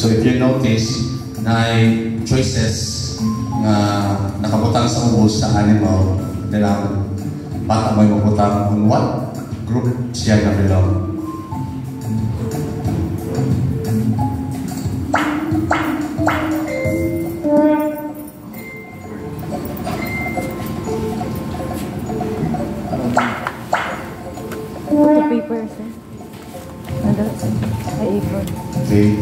So if you notice, na choices na nakabutang sa ubos sa animal, nilang bata mo yung mabutang on what group siya na belong. The paper, sir. Ay, ipon. Okay.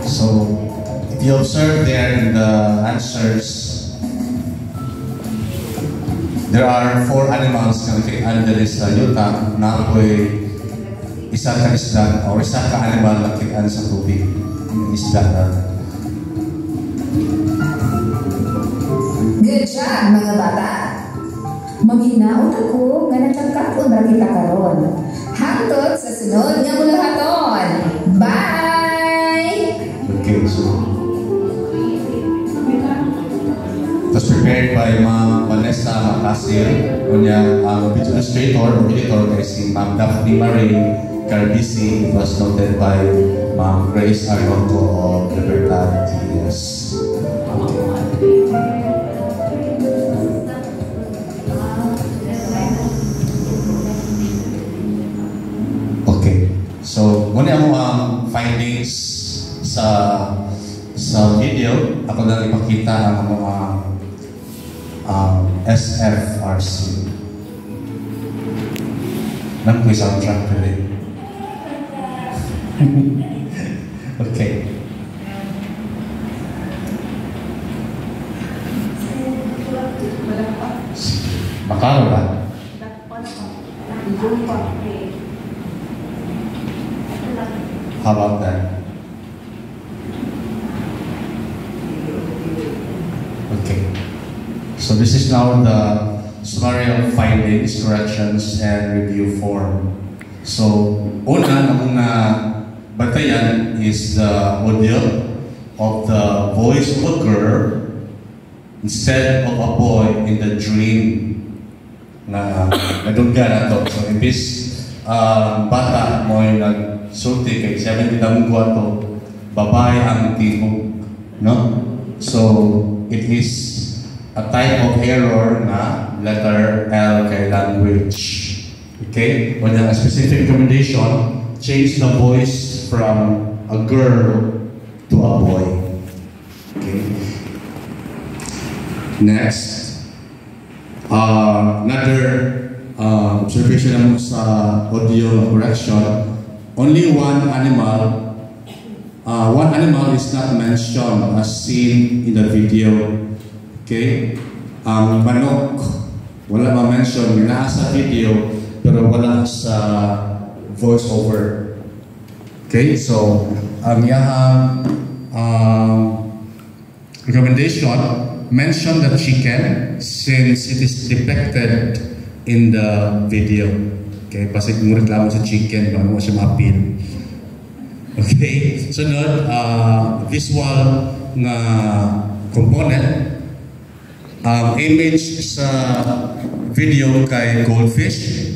So, if you observe there in the answers, there are 4 animals na nakikita sa yuta na ako'y isa ka isda o isa ka animal na nakikita sa tubig. Isda na. Good job, mga bata! Maghinaon ako nga nagkakataon ra kita karon. Hangtod sa sunod nga bulahaton. Bye! Okay, so it was prepared by Ma'am Vanessa Macasir, kunya video illustrator or editor kay si Ma'am Daphne Marie Carbisi. It was noted by Ma'am Grace Argonco of Libertad TS. Okay, so muna mo ang findings sa video. Ako na ipakita ang mga SFRC. Nang ko soundtrack ko rin. Okay. Makalo ba? How about that? Okay. So this is now the summary of findings, corrections, and review form. So, una batayan is the audio of the voice of a girl instead of a boy in the dream na nadungga na to. So, imbis bata mo yung nagsulti kay 70 tamong to, babae ang tibok. No? So, it is a type of error na letter L kay language. Okay? When a specific recommendation, change the voice from a girl to a boy. Okay? Next, another observation naman sa audio correction. Only one animal is not mentioned as seen in the video. Okay? Ang manok, wala ma-mention, nasa video, pero wala sa voiceover. Okay? So, ang recommendation, mention the chicken since it is depicted in the video. Okay? Pasig mo reklamo sa chicken, bago mo siya ma-appeal. Okay? Sunod, visual na component. Image sa video kay goldfish,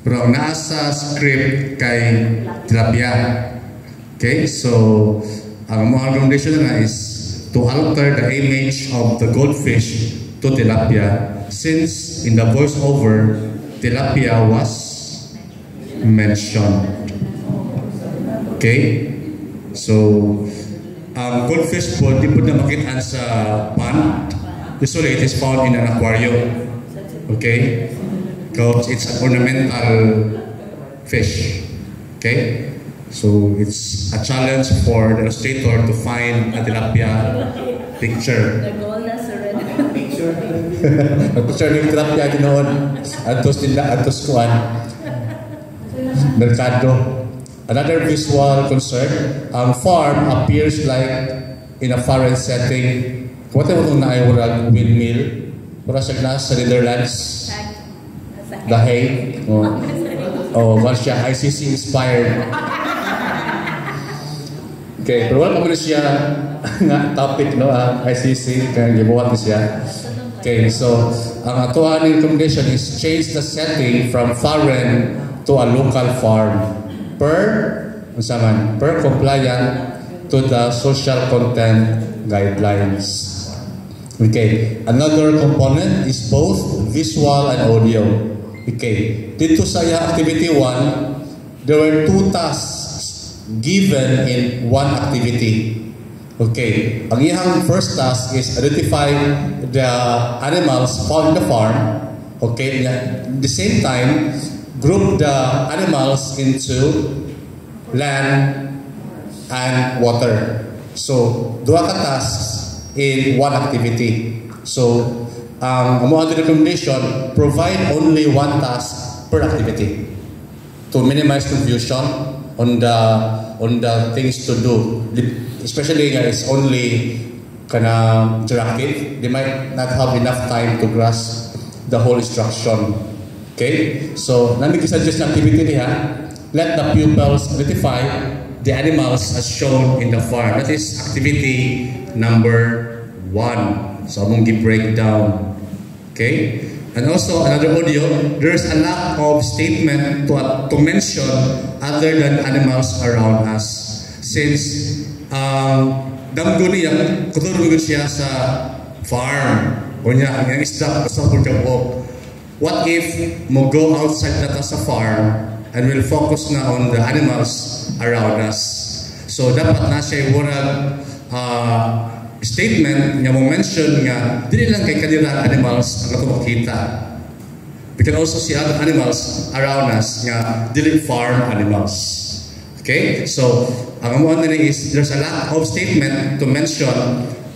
pero nasa script kay tilapia. Okay, so ang mga recommendation na is to alter the image of the goldfish to tilapia since in the voiceover tilapia was mentioned. Okay, so goldfish po di po na makita sa pond. Usually it is found in an aquarium, okay? Because it's an ornamental fish, okay? So it's a challenge for the illustrator to find a tilapia picture. The goal na surrender. Picture. Pag-picture ng tilapia ginoon, atos kuan. Merkado. Another visual concern, farm appears like in a foreign setting. Kung ito mo na ay warag windmill, para sa glass sa Netherlands, The Hague, Russia, ICC inspired. Okay, pero wala pa mo na siya nga topic, no, ang ICC, kaya gibuhat na siya. Okay, so ang atuan recommendation is change the setting from foreign to a local farm per compliant to the social content guidelines. Okay, another component is both visual and audio. Okay, dito sa activity 1, there were 2 tasks given in one activity. Okay, ang iyang first task is identify the animals found in the farm. Okay, at the same time, group the animals into land and water. So, 2 ka tasks in one activity. So, ang other recommendation, provide only 1 task per activity to minimize confusion on the things to do. Especially it's only kana interactive, they might not have enough time to grasp the whole instruction. Okay? So, namin suggest na activity niya, let the pupils identify the animals as shown in the farm. That is activity number 1. So, among gi-break down. Okay? And also, another audio, there's a lack of statement to mention other than animals around us. Since damgo niya, kuturo siya sa farm. O niya, ang isda, basta po siya po. What if mo go outside na sa farm and will focus na on the animals around us? So, dapat na siya warag statement nga mo mention nga dili lang kay kanila animals ang ato makita. We can also see other animals around us nga dili farm animals. Okay? So, ang amuan nila is there's a lack of statement to mention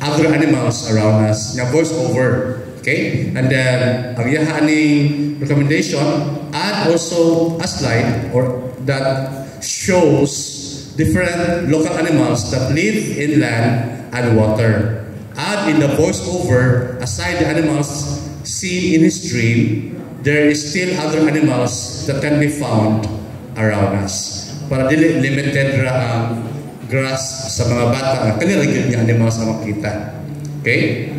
other animals around us nga voice over. Okay? And then ang yahaning recommendation, add also a slide or that shows different local animals that live in land and water. Add in the voiceover, aside the animals seen in the stream, there is still other animals that can be found around us. Para dili limited ra ang grass sa mga bata na kanila yung animals na makita. Okay?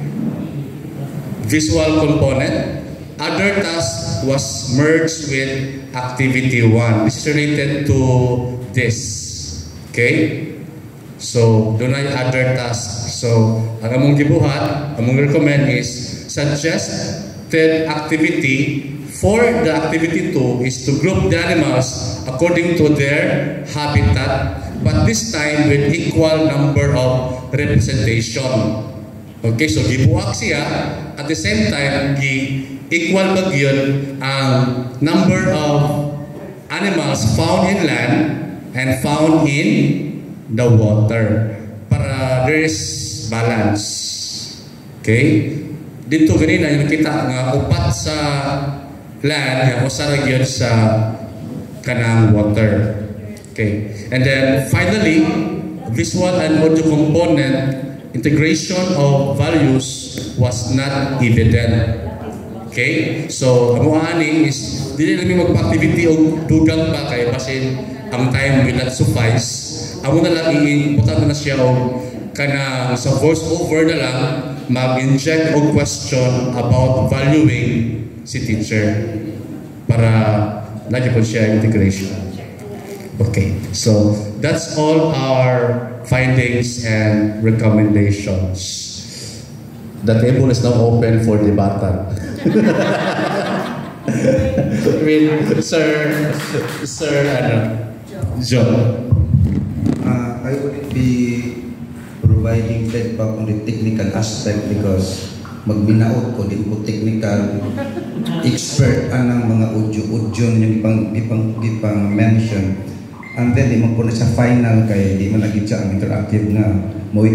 Visual component. Other task was merged with activity 1. This is related to this. Okay? So, doon ay other task. So, ang among gibuhat, among recommend is suggested activity for the activity 2 is to group the animals according to their habitat, but this time with equal number of representation. Okay, so gibuak siya, at the same time, equal ba yun ang number of animals found in land and found in the water para there is balance. Okay? Dito ganina yung kita nga upat sa land nga usa ra gyud sa kanang water. Okay. And then finally, visual and audio component integration of values was not evident. Okay? So, ang ani is dili lang magpa-activity o dugang pa kay basin ang time will not suffice. Amo na lang i-important na siya o kana sa voice over na lang mag-inject o question about valuing si teacher para lagi po siya integration. Okay, so that's all our findings and recommendations. The table is now open for debate. Sir, John. I wouldn't be providing feedback on the technical aspect because magbinaot ko din po technical expert anang mga audio yung ipang mention, and then di man po na sa final kay di man naging siya ang interactive nga mo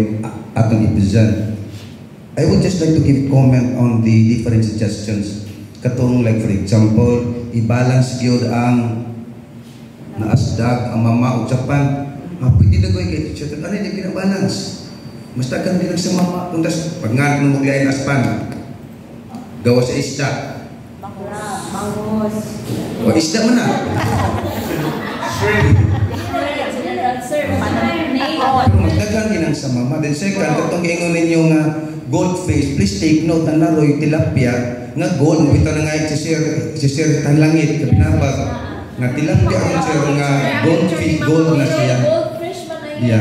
atong i-present. I would just like to give comment on the different suggestions katong like for example i-balance gyud ang naasdag ang mama ug Japan. Pwede na ko kay teacher ano hindi pinabalance. Mas tagan din sa mama undas pag nga mo gilain aspan. Gawa sa isda. Bangus. O isda man na. Shrimp. Sir, daghan ginang sa mama. Then second, katong ingon ninyo nga goldfish, please take note na naroy tilapia nga gold bitaw na nga si sir tanlangit kabinabag nga tilapia ang sir nga goldfish gold na siya. Goldfish man ay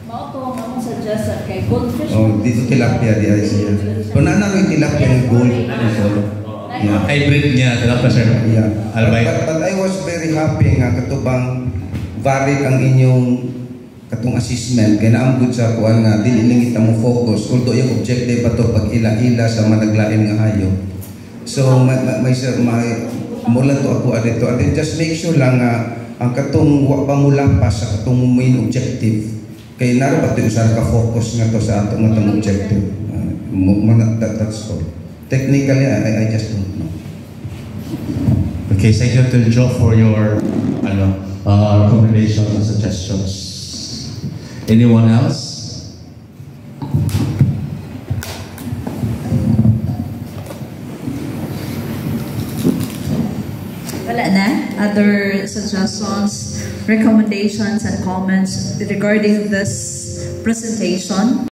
mao to mo suggest kay goldfish. Oh, dito tilapia di ay siya. So naroy tilapia nga gold. Yeah. Hybrid niya, tilapia sir. Yeah. Albay. But I was very happy nga katubang valid ang inyong katong assessment kaya naambot sa kuan nga dili lang kita mo focus although yung objective pa to pag ila-ila sa managlain nga hayop. So may sir may mula to ako adito and then just make sure lang nga ang katong wa pa mula pa sa katong main objective kay naro pa to usar ka focus nga to sa atong atong objective. That's all. Technically, I just don't know. Okay, thank you to Joe for your recommendations and suggestions. Anyone else? Wala na? Other suggestions, recommendations, and comments regarding this presentation?